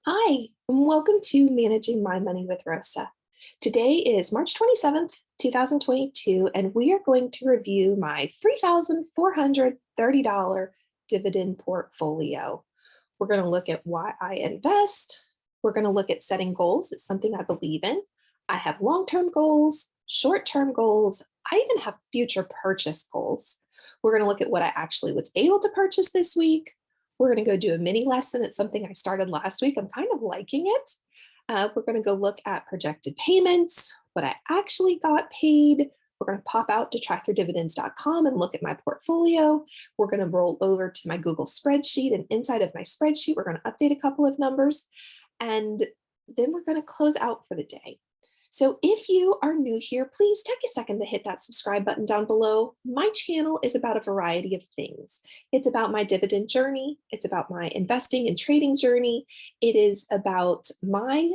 Hi, and welcome to Managing My Money with Rosa. Today is March 27th, 2022, and we are going to review my $3,430 dividend portfolio. We're going to look at why I invest. We're going to look at setting goals. It's something I believe in. I have long-term goals, short-term goals. I even have future purchase goals. We're going to look at what I actually was able to purchase this week. We're going to go do a mini lesson. It's something I started last week. I'm kind of liking it. We're going to go look at projected payments, what I actually got paid. We're going to pop out to trackyourdividends.com and look at my portfolio. We're going to roll over to my Google spreadsheet, and inside of my spreadsheet, we're going to update a couple of numbers, and then we're going to close out for the day. So if you are new here, please take a second to hit that subscribe button down below. My channel is about a variety of things. It's about my dividend journey. It's about my investing and trading journey. It is about my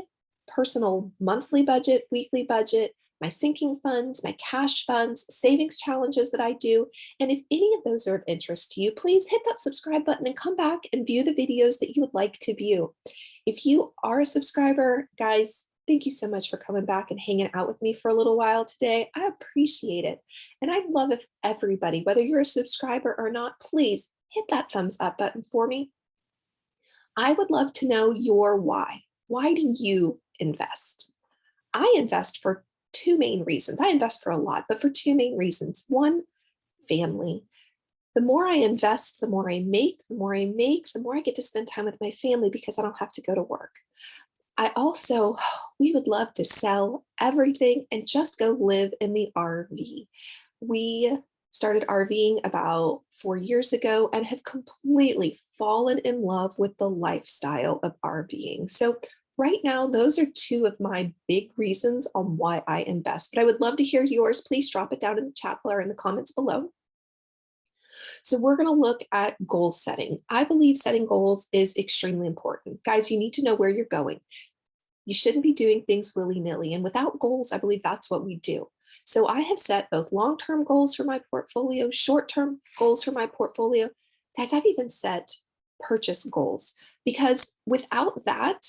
personal monthly budget, weekly budget, my sinking funds, my cash funds, savings challenges that I do. And if any of those are of interest to you, please hit that subscribe button and come back and view the videos that you would like to view. If you are a subscriber, guys, thank you so much for coming back and hanging out with me for a little while today. I appreciate it. And I'd love if everybody, whether you're a subscriber or not, please hit that thumbs up button for me. I would love to know your why. Why do you invest? I invest for two main reasons. I invest for a lot, but for two main reasons. One, family. The more I invest, the more I make, the more I make, the more I get to spend time with my family because I don't have to go to work. We would love to sell everything and just go live in the RV. We started RVing about 4 years ago and have completely fallen in love with the lifestyle of RVing. So right now, those are two of my big reasons on why I invest, but I would love to hear yours. Please drop it down in the chat bar or in the comments below. So we're going to look at goal setting. I believe setting goals is extremely important. Guys, you need to know where you're going. You shouldn't be doing things willy-nilly. And without goals, I believe that's what we do. So I have set both long-term goals for my portfolio, short-term goals for my portfolio. Guys, I've even set purchase goals because without that,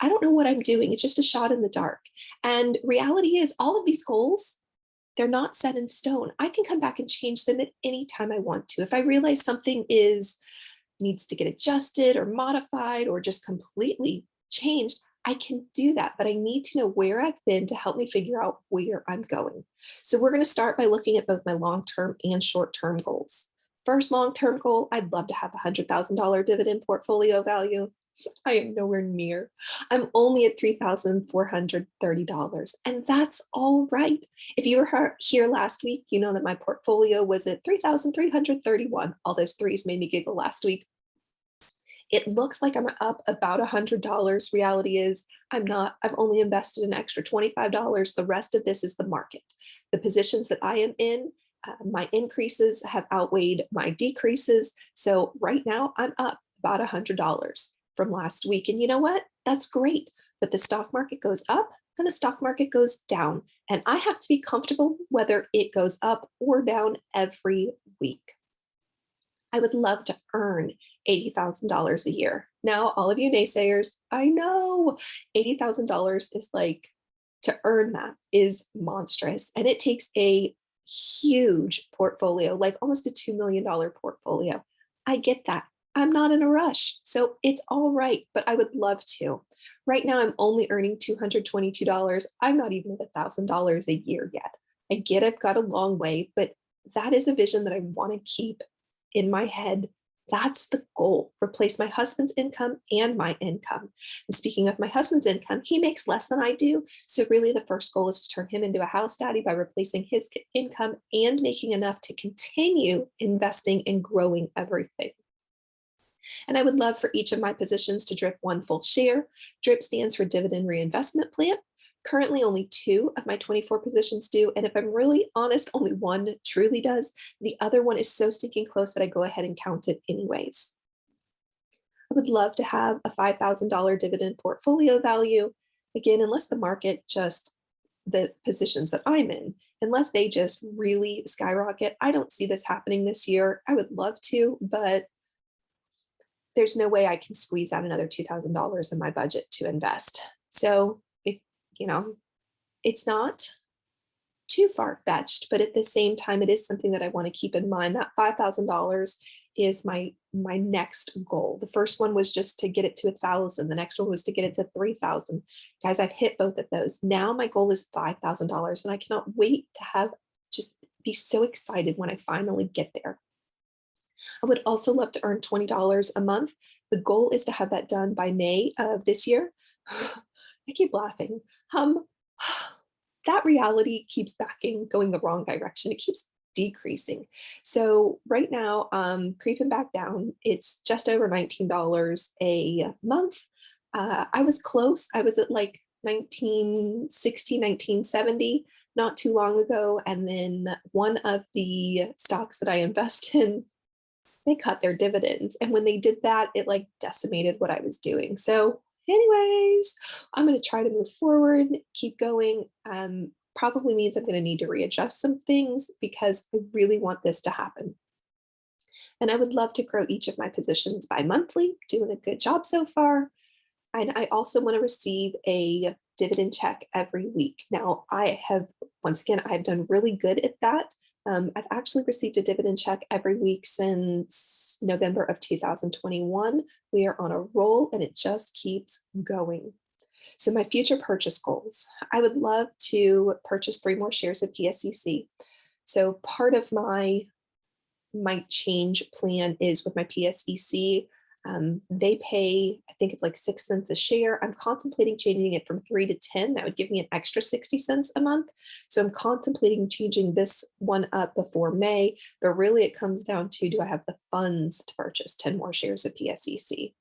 I don't know what I'm doing. It's just a shot in the dark. And reality is all of these goals, they're not set in stone. I can come back and change them at any time I want to. If I realize something needs to get adjusted or modified or just completely changed, I can do that, but I need to know where I've been to help me figure out where I'm going. So we're going to start by looking at both my long-term and short-term goals. First long-term goal, I'd love to have a $100,000 dividend portfolio value. I am nowhere near. I'm only at $3,430, and that's all right. If you were here last week, you know that my portfolio was at $3,331. All those threes made me giggle last week. It looks like I'm up about $100. Reality is I'm not. I've only invested an extra $25. The rest of this is the market. The positions that I am in, my increases have outweighed my decreases. So right now I'm up about $100 from last week. And you know what? That's great. But the stock market goes up and the stock market goes down. And I have to be comfortable whether it goes up or down every week. I would love to earn $80,000 a year. Now, all of you naysayers, I know $80,000 is like, to earn that is monstrous. And it takes a huge portfolio, like almost a $2 million portfolio. I get that. I'm not in a rush. So it's all right, but I would love to. Right now, I'm only earning $222. I'm not even at $1,000 a year yet. I get I've got a long way, but that is a vision that I want to keep in my head. That's the goal. Replace my husband's income and my income. And speaking of my husband's income, he makes less than I do. So really the first goal is to turn him into a house daddy by replacing his income and making enough to continue investing and growing everything. And I would love for each of my positions to drip one full share. DRIP stands for dividend reinvestment plan. Currently, only 2 of my 24 positions do. And if I'm really honest, only 1 truly does. The other one is so stinking close that I go ahead and count it anyways. I would love to have a $5,000 dividend portfolio value. Again, unless the market the positions that I'm in, unless they just really skyrocket, I don't see this happening this year. I would love to, but there's no way I can squeeze out another $2,000 in my budget to invest. So you know, it's not too far-fetched, but at the same time, it is something that I want to keep in mind. That $5,000 is my next goal. The first one was just to get it to 1,000. The next one was to get it to 3,000. Guys, I've hit both of those. Now my goal is $5,000, and I cannot wait to have just be so excited when I finally get there. I would also love to earn $20 a month. The goal is to have that done by May of this year. I keep laughing. That reality keeps going the wrong direction. It keeps decreasing. So right now, creeping back down, it's just over $19 a month. I was close. I was at like 1960, 1970 not too long ago. And then one of the stocks that I invest in, they cut their dividends. And when they did that, it like decimated what I was doing. So anyways, I'm going to try to move forward, keep going. Probably means I'm going to need to readjust some things because I really want this to happen. And I would love to grow each of my positions bi-monthly, doing a good job so far. And I also want to receive a dividend check every week. Now, once again, I've done really good at that. I've actually received a dividend check every week since November of 2021. We are on a roll and it just keeps going. So my future purchase goals, I would love to purchase 3 more shares of PSEC. So part of my change plan is with my PSEC. They pay, I think it's like 6 cents a share. I'm contemplating changing it from 3 to 10. That would give me an extra 60 cents a month. So I'm contemplating changing this one up before May, but really it comes down to, do I have the funds to purchase 10 more shares of PSEC?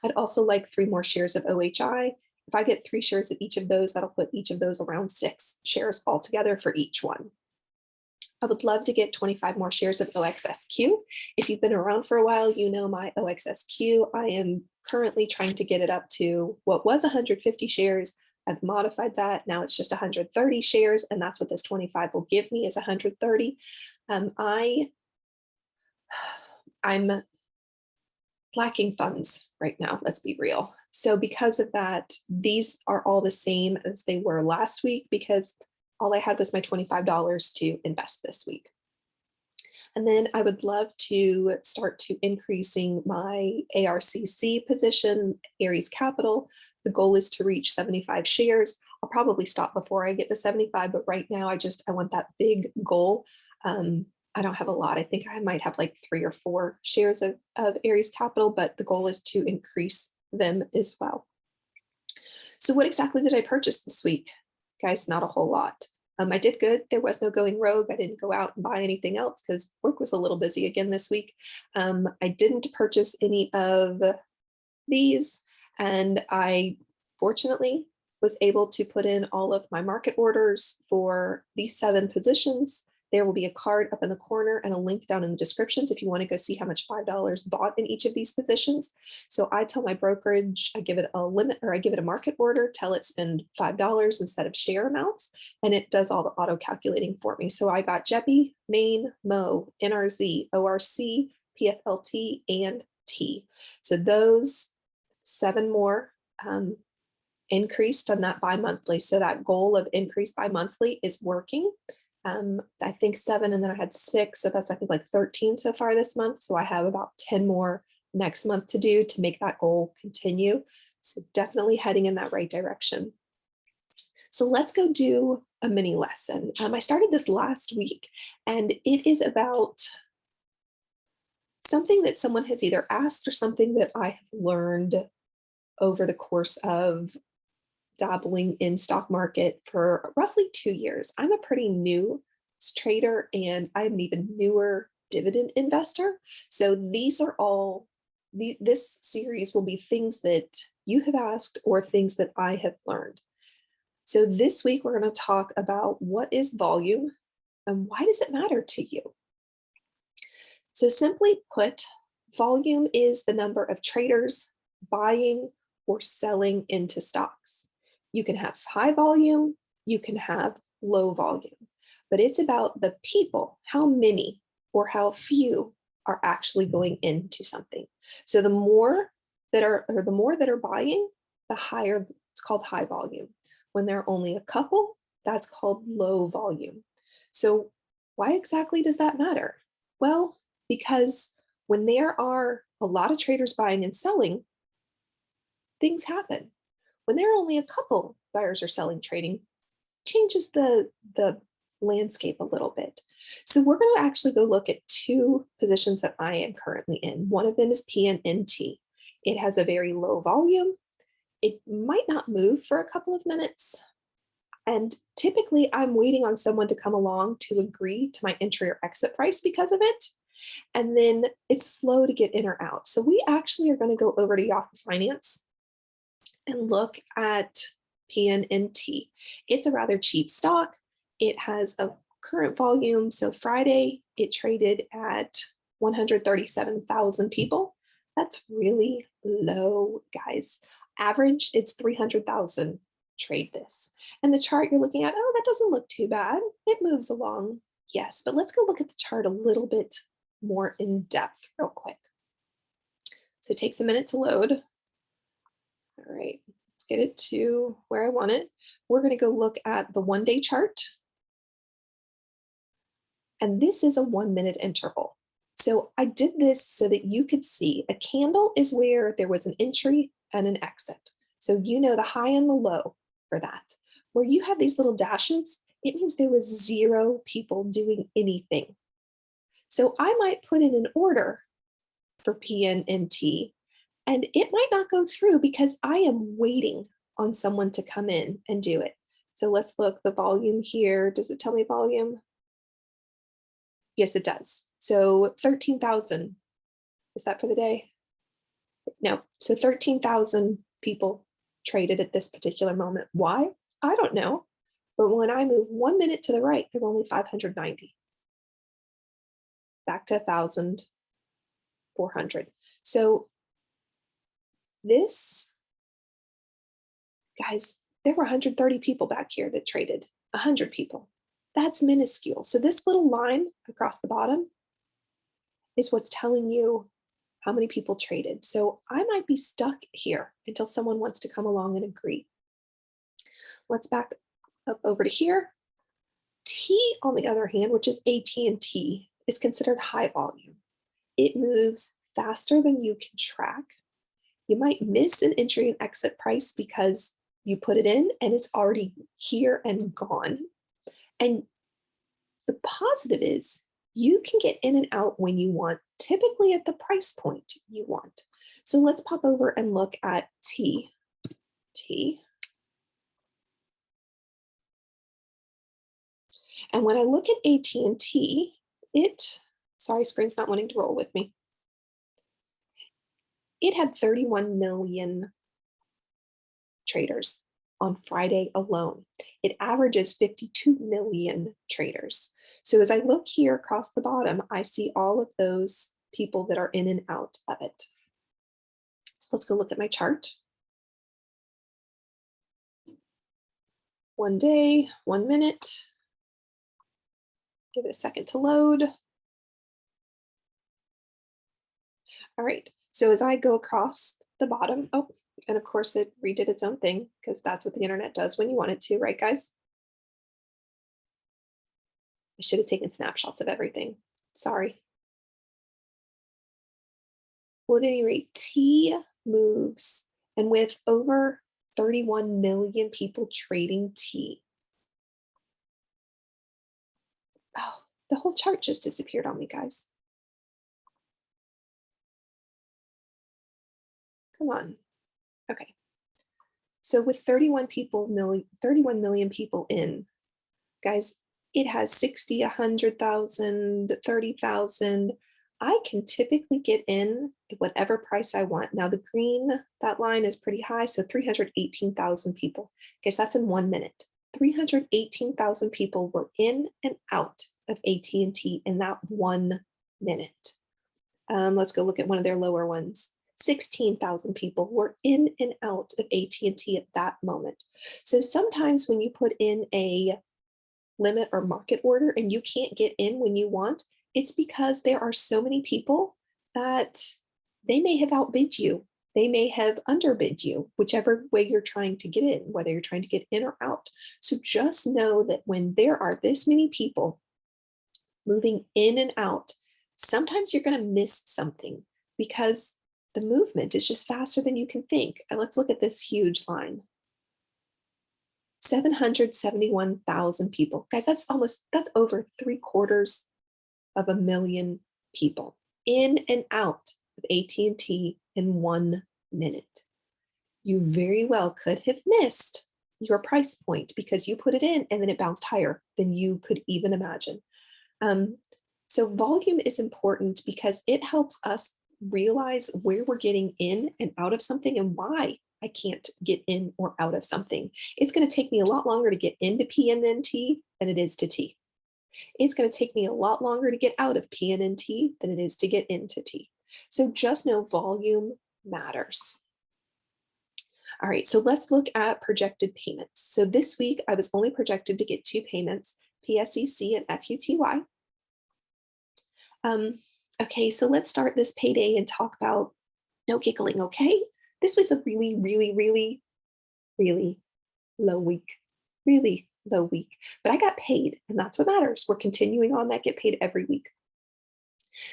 I'd also like 3 more shares of OHI. If I get 3 shares of each of those, that'll put each of those around 6 shares altogether for each one. I would love to get 25 more shares of OXSQ. If you've been around for a while, you know my OXSQ. I am currently trying to get it up to what was 150 shares. I've modified that. Now it's just 130 shares, and that's what this 25 will give me is 130. I'm lacking funds right now, let's be real. So because of that, these are all the same as they were last week because all I had was my $25 to invest this week. And then I would love to start to increasing my ARCC position, Aries Capital. The goal is to reach 75 shares. I'll probably stop before I get to 75, but right now I want that big goal. I don't have a lot. I think I might have like 3 or 4 shares of Aries Capital, but the goal is to increase them as well. So what exactly did I purchase this week? Guys, not a whole lot. I did good. There was no going rogue. I didn't go out and buy anything else because work was a little busy again this week. I didn't purchase any of these, and I fortunately was able to put in all of my market orders for these 7 positions. There will be a card up in the corner and a link down in the descriptions if you want to go see how much $5 bought in each of these positions. So I tell my brokerage, I give it a limit or I give it a market order, tell it spend $5 instead of share amounts, and it does all the auto calculating for me. So I got JEPI, Maine, Mo, NRZ, ORC, PFLT, and T. So those 7 more increased on that bi-monthly. So that goal of increase bi-monthly is working. I think 7, and then I had 6. So that's, I think, like 13 so far this month. So I have about 10 more next month to do to make that goal continue. So definitely heading in that right direction. So let's go do a mini lesson. I started this last week, and it is about something that someone has either asked or something that I have learned over the course of dabbling in stock market for roughly 2 years. I'm a pretty new trader, and I'm an even newer dividend investor. So these are all, this series will be things that you have asked or things that I have learned. So this week we're going to talk about what is volume and why does it matter to you? So simply put, volume is the number of traders buying or selling into stocks. You can have high volume, you can have low volume, but it's about the people, how many or how few are actually going into something. So the more that are buying, the higher, it's called high volume. When there are only a couple, that's called low volume. So why exactly does that matter? Well, because when there are a lot of traders buying and selling, things happen. When there are only a couple buyers or selling trading, changes the landscape a little bit. So we're going to actually go look at two positions that I am currently in. One of them is PNT. It has a very low volume. It might not move for a couple of minutes. And typically I'm waiting on someone to come along to agree to my entry or exit price because of it. And then it's slow to get in or out. So we actually are going to go over to Yahoo Finance and look at PNT. It's a rather cheap stock. It has a current volume. So Friday, it traded at 137,000 people. That's really low, guys. Average, it's 300,000 trade this. And the chart you're looking at, oh, that doesn't look too bad. It moves along. Yes, but let's go look at the chart a little bit more in depth real quick. So it takes a minute to load. All right, let's get it to where I want it. We're going to go look at the 1-day chart. And this is a 1-minute interval. So I did this so that you could see a candle is where there was an entry and an exit. So you know the high and the low for that. Where you have these little dashes, it means there was 0 people doing anything. So I might put in an order for PNT, and it might not go through because I am waiting on someone to come in and do it. So let's look, the volume here. Does it tell me volume? Yes, it does. So 13,000. Is that for the day? No. So 13,000 people traded at this particular moment. Why? I don't know. But when I move 1 minute to the right, there were only 590. Back to 1,400. So this, guys, there were 130 people back here that traded, 100 people. That's minuscule. So this little line across the bottom is what's telling you how many people traded. So I might be stuck here until someone wants to come along and agree. Let's back up over to here. T, on the other hand, which is AT&T, is considered high volume. It moves faster than you can track. You might miss an entry and exit price because you put it in and it's already here and gone. And the positive is you can get in and out when you want, typically at the price point you want. So let's pop over and look at T. And when I look at AT&T, sorry, screen's not wanting to roll with me. It had 31 million traders on Friday alone. It averages 52 million traders. So as I look here across the bottom, I see all of those people that are in and out of it. So let's go look at my chart. 1 day, 1 minute. Give it a second to load. All right, so as I go across the bottom, oh, and of course it redid its own thing because that's what the internet does when you want it to, right, guys? I should have taken snapshots of everything. Sorry. Well, at any rate, T moves, and with over 31 million people trading T, oh, the whole chart just disappeared on me, guys. Come on. Okay. So with 31 million people in, guys, it has 60, 100,000, 30,000. I can typically get in at whatever price I want. Now the green, that line is pretty high, so 318,000 people. Guess that's in 1 minute. 318,000 people were in and out of AT&T in that 1 minute. Let's go look at one of their lower ones. 16,000 people were in and out of AT&T at that moment. So sometimes when you put in a limit or market order and you can't get in when you want, It's because there are so many people that they may have outbid you. They may have underbid you, whichever way you're trying to get in, whether you're trying to get in or out. So just know that when there are this many people moving in and out, sometimes you're going to miss something because the movement is just faster than you can think. And let's look at this huge line. 771,000 people. Guys, that's over 750,000 people in and out of AT&T in 1 minute. You very well could have missed your price point because you put it in and then it bounced higher than you could even imagine. Um, so volume is important because it helps us realize where we're getting in and out of something and why I can't get in or out of something. It's going to take me a lot longer to get into PNT than it is to T. It's going to take me a lot longer to get out of PNT than it is to get into T. So just know volume matters. All right, so let's look at projected payments. So this week I was only projected to get 2 payments, PSEC and FUTY. Okay, so let's start this payday and talk about no giggling, okay? This was a really, really, really, really low week, really low week, but I got paid and that's what matters. We're continuing on that, get paid every week.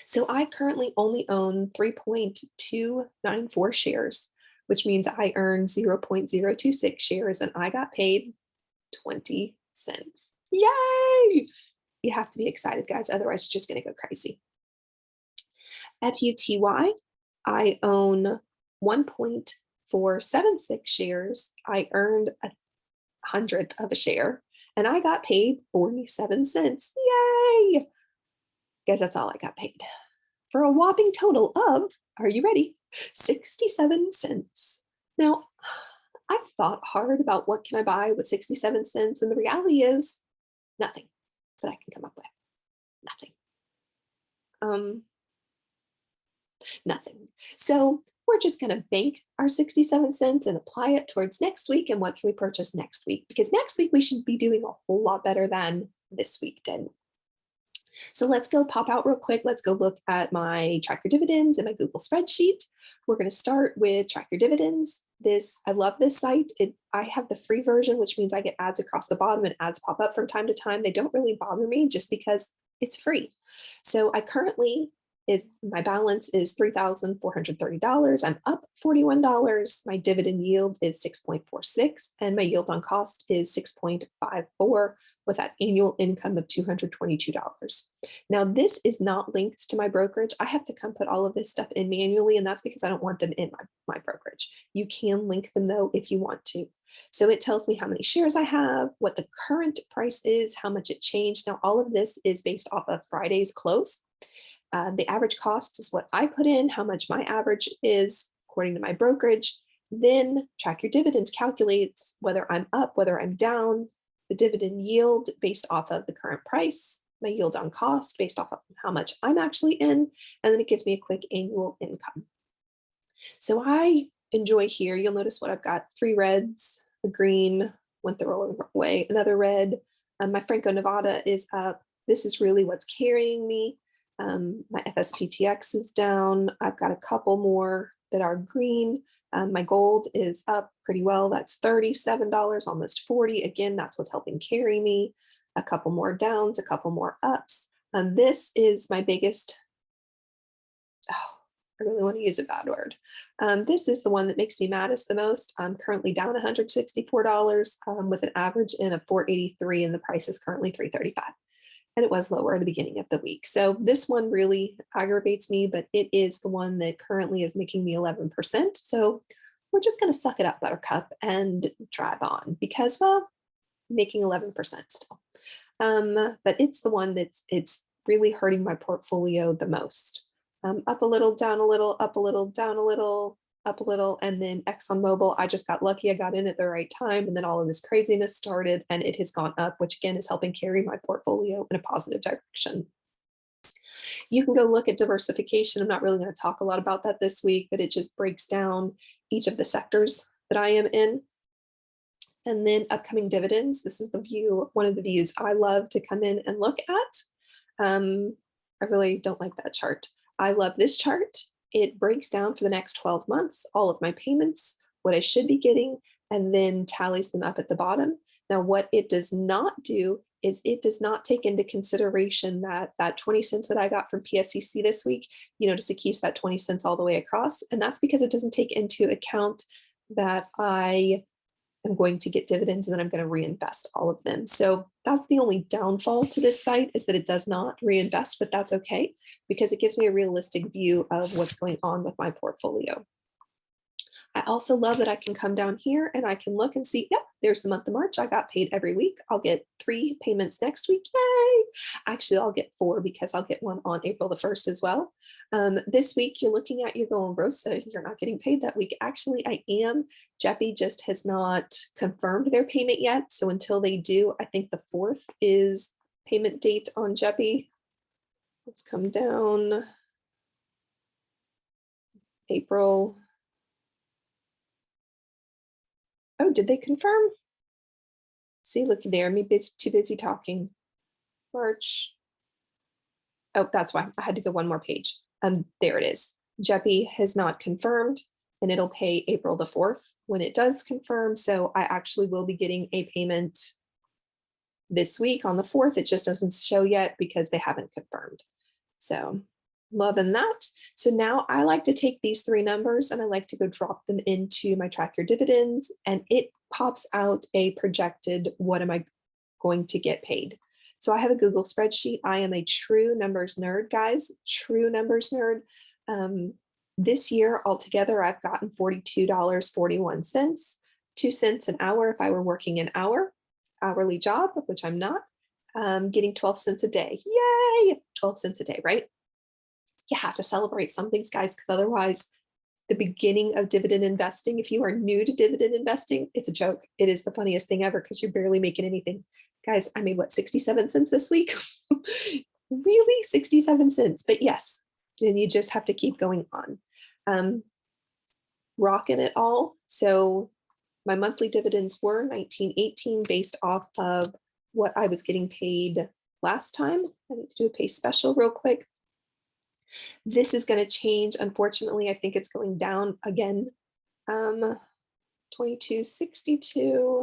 So I currently only own 3.294 shares, which means I earned 0.026 shares and I got paid 20 cents. Yay! You have to be excited, guys. Otherwise, it's just going to go crazy. FUTY, I own 1.476 shares. I earned a hundredth of a share and I got paid 47 cents. Yay! Guys, that's all I got paid for a whopping total of, are you ready? 67 cents. Now, I've thought hard about what can I buy with 67 cents, and the reality is nothing that I can come up with. Nothing. Nothing. So we're just going to bank our 67 cents and apply it towards next week. And what can we purchase next week? Because next week we should be doing a whole lot better than this week did. So let's go pop out real quick. Let's go look at my track your dividends and my Google spreadsheet. We're going to start with track your dividends. I love this site. I have the free version, which means I get ads across the bottom and ads pop up from time to time. They don't really bother me just because it's free. So my balance is $3,430. I'm up $41. My dividend yield is 6.46 and my yield on cost is 6.54 with that annual income of $222. Now, this is not linked to my brokerage. I have to come put all of this stuff in manually, and that's because I don't want them in my brokerage. You can link them though if you want to. So it tells me how many shares I have, what the current price is, how much it changed. Now, all of this is based off of Friday's close. The average cost is what I put in, how much my average is according to my brokerage. Then track your dividends calculates whether I'm up, whether I'm down, the dividend yield based off of the current price, my yield on cost based off of how much I'm actually in, and then it gives me a quick annual income. So I enjoy here, you'll notice what I've got, 3 reds, a green, went the wrong way, another red. My Franco Nevada is up. This is really what's carrying me. My FSPTX is down. I've got a couple more that are green. My gold is up pretty well. That's $37, almost 40. Again, that's what's helping carry me. A couple more downs, a couple more ups. This is my biggest, I really want to use a bad word. This is the one that makes me maddest the most. I'm currently down $164 with an average in of 483 and the price is currently 335. And it was lower at the beginning of the week. So this one really aggravates me, but it is the one that currently is making me 11%. So we're just going to suck it up, Buttercup, and drive on because, well, making 11% still. But it's the one it's really hurting my portfolio the most. Up a little, down a little, up a little, down a little, up a little, and then ExxonMobil, I just got lucky. I got in at the right time, and then all of this craziness started, and it has gone up, which again is helping carry my portfolio in a positive direction. You can go look at diversification. I'm not really going to talk a lot about that this week, but it just breaks down each of the sectors that I am in. And then upcoming dividends. This is the view, one of the views I love to come in and look at. I really don't like that chart. I love this chart. It breaks down for the next 12 months, all of my payments, what I should be getting, and then tallies them up at the bottom. Now, what it does not do is it does not take into consideration that 20 cents that I got from PSCC this week. You notice it keeps that 20 cents all the way across. And that's because it doesn't take into account that I am going to get dividends and then I'm going to reinvest all of them. So that's the only downfall to this site, is that it does not reinvest, but that's okay because it gives me a realistic view of what's going on with my portfolio. I also love that I can come down here and I can look and see, yep, there's the month of March. I got paid every week. I'll get 3 payments next week. Yay! Actually, I'll get 4 because I'll get one on April the 1st as well. This week you're looking at, you're going, Rosa, you're not getting paid that week. Actually, I am. Jeppy just has not confirmed their payment yet. So until they do, I think the 4th is payment date on Jeppy. Let's come down. April. Oh, did they confirm? See, look there, me too busy talking. March. Oh, that's why I had to go one more page. There it is. Jeppy has not confirmed, and it'll pay April the 4th when it does confirm. So I actually will be getting a payment this week on the 4th. It just doesn't show yet because they haven't confirmed. So loving that. So now I like to take these 3 numbers and I like to go drop them into my track your dividends, and it pops out a projected, what am I going to get paid? So I have a Google spreadsheet. I am a true numbers nerd, guys, true numbers nerd. This year altogether, I've gotten $42.41, 2 cents an hour if I were working an hourly job, which I'm not. Getting 12 cents a day. Yay! 12 cents a day, right? You have to celebrate some things, guys, because otherwise the beginning of dividend investing, if you are new to dividend investing, it's a joke. It is the funniest thing ever because you're barely making anything. Guys, I made what, 67 cents this week? Really? 67 cents. But yes, then you just have to keep going on. Rocking it all. So my monthly dividends were $19.18 based off of what I was getting paid last time. I need to do a pay special real quick. This is going to change. Unfortunately, I think it's going down again. 22, 62,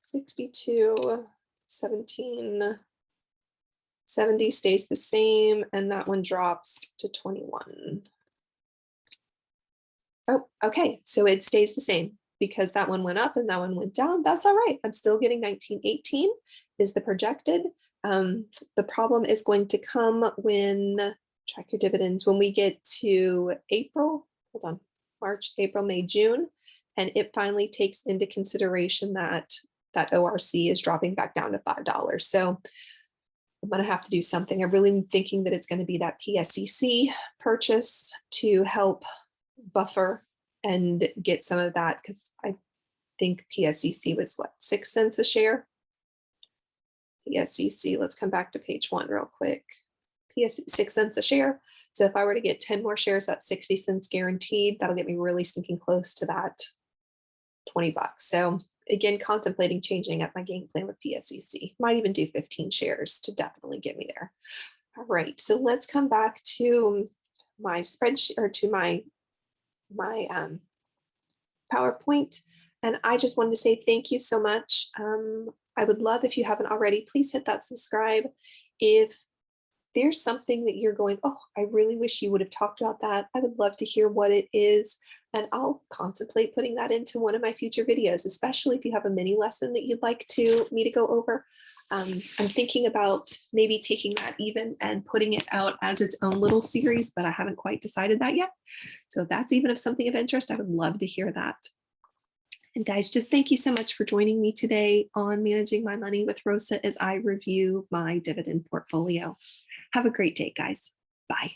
62, 17, 70 stays the same, and that one drops to 21. Oh, okay. So it stays the same because that one went up and that one went down. That's all right. I'm still getting 1918 is the projected. The problem is going to come when track your dividends when we get to April, hold on, March, April, May, June, and it finally takes into consideration that ORC is dropping back down to $5. So I'm going to have to do something. I really am thinking that it's going to be that PSCC purchase to help buffer and get some of that, because I think PSCC was what, 6 cents a share? PSCC, let's come back to page 1 real quick. 6 cents a share. So if I were to get 10 more shares, that's 60 cents guaranteed. That'll get me really stinking close to that 20 bucks. So again, contemplating changing up my game plan with PSCC. Might even do 15 shares to definitely get me there. All right, so let's come back to my spreadsheet, or to my PowerPoint. And I just wanted to say thank you so much. I would love, if you haven't already, please hit that subscribe. If there's something that you're going, oh, I really wish you would have talked about that, I would love to hear what it is. And I'll contemplate putting that into one of my future videos, especially if you have a mini lesson that you'd like me to go over. I'm thinking about maybe taking that even and putting it out as its own little series, but I haven't quite decided that yet. So if that's even of something of interest, I would love to hear that. And guys, just thank you so much for joining me today on Managing My Money with Rosa as I review my dividend portfolio. Have a great day, guys. Bye.